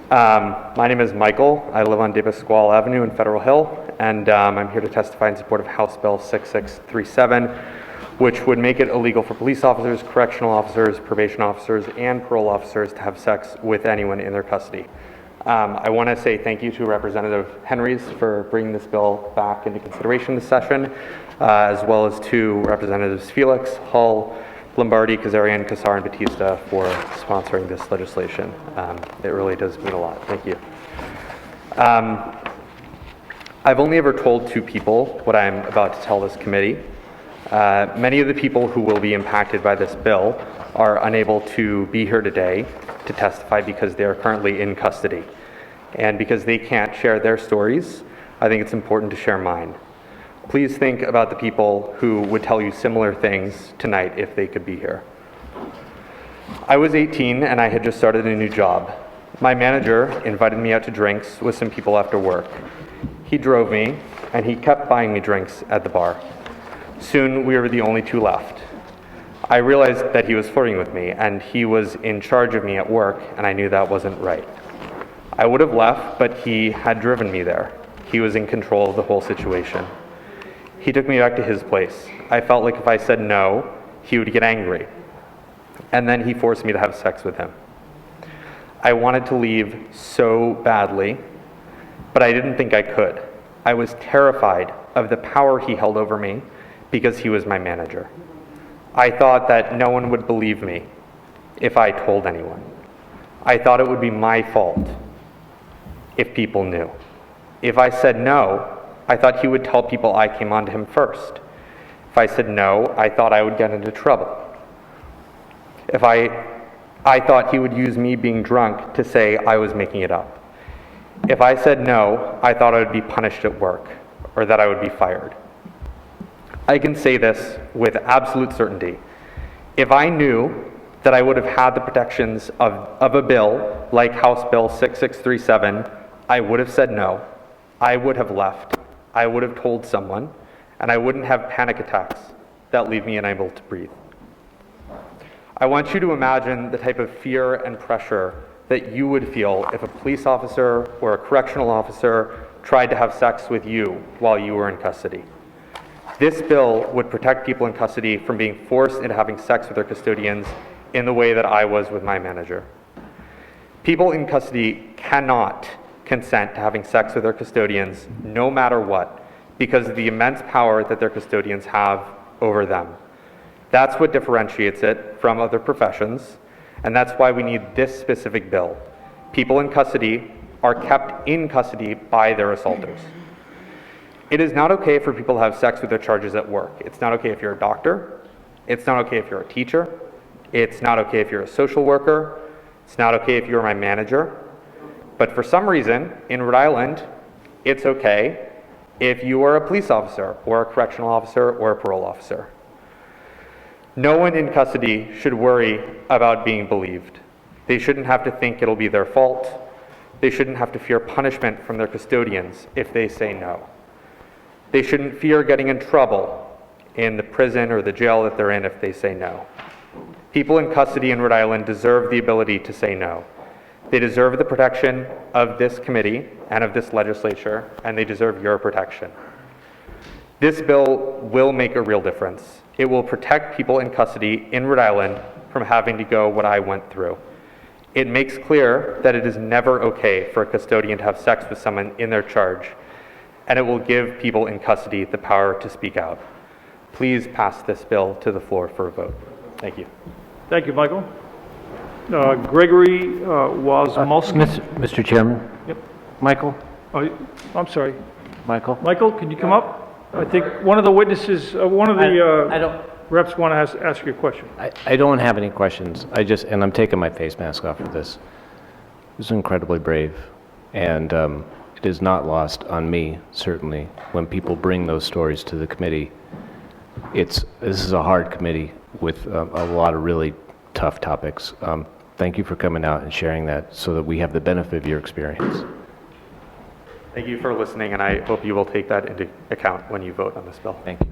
My name is Michael. I live on De Pasquale Avenue in Federal Hill, and I'm here to testify in support of House Bill 6637, which would make it illegal for police officers, correctional officers, probation officers, and parole officers to have sex with anyone in their custody. I want to say thank you to Representative Henrys for bringing this bill back into consideration this session, as well as to Representatives Felix, Hull, Lombardi, Kazarian, Kassar, and Batista for sponsoring this legislation. It really does mean a lot. Thank you. I've only ever told two people what I'm about to tell this committee. Many of the people who will be impacted by this bill are unable to be here today to testify because they are currently in custody. And because they can't share their stories, I think it's important to share mine. Please think about the people who would tell you similar things tonight if they could be here. I was 18 and I had just started a new job. My manager invited me out to drinks with some people after work. He drove me and he kept buying me drinks at the bar. Soon we were the only two left. I realized that he was flirting with me and he was in charge of me at work, and I knew that wasn't right. I would have left, but he had driven me there. He was in control of the whole situation. He took me back to his place. I felt like if I said no, he would get angry. And then he forced me to have sex with him. I wanted to leave so badly, but I didn't think I could. I was terrified of the power he held over me because he was my manager. I thought that no one would believe me if I told anyone. I thought it would be my fault if people knew. If I said no, I thought he would tell people I came on to him first. If I said no, I thought I would get into trouble. I thought he would use me being drunk to say I was making it up. If I said no, I thought I would be punished at work or that I would be fired. I can say this with absolute certainty. If I knew that I would have had the protections of a bill like House Bill 6637, I would have said no. I would have left. I would have told someone, and I wouldn't have panic attacks that leave me unable to breathe. I want you to imagine the type of fear and pressure that you would feel if a police officer or a correctional officer tried to have sex with you while you were in custody. This bill would protect people in custody from being forced into having sex with their custodians in the way that I was with my manager. People in custody cannot consent to having sex with their custodians no matter what, because of the immense power that their custodians have over them. That's what differentiates it from other professions, and that's why we need this specific bill. People in custody are kept in custody by their assaulters. It is not okay for people to have sex with their charges at work. It's not okay if you're a doctor. It's not okay if you're a teacher. It's not okay if you're a social worker. It's not okay if you're my manager. But for some reason, in Rhode Island, it's okay if you are a police officer or a correctional officer or a parole officer. No one in custody should worry about being believed. They shouldn't have to think it'll be their fault. They shouldn't have to fear punishment from their custodians if they say no. They shouldn't fear getting in trouble in the prison or the jail that they're in if they say no. People in custody in Rhode Island deserve the ability to say no. They deserve the protection of this committee and of this legislature, and they deserve your protection. This bill will make a real difference. It will protect people in custody in Rhode Island from having to go what I went through. It makes clear that it is never okay for a custodian to have sex with someone in their charge, and it will give people in custody the power to speak out. Please pass this bill to the floor for a vote. Thank you. Thank you, Michael. Gregory Wozmolski. Mr. Chairman? Yep. Michael? Oh, I'm sorry. Michael? Michael, can you come up? I think one of the witnesses, one of the I don't. reps want to ask you a question. I don't have any questions. And I'm taking my face mask off for this. It was incredibly brave. And it is not lost on me, certainly, when people bring those stories to the committee. This is a hard committee with a lot of really tough topics. Thank you for coming out and sharing that so that we have the benefit of your experience. Thank you for listening, and I hope you will take that into account when you vote on this bill. Thank you.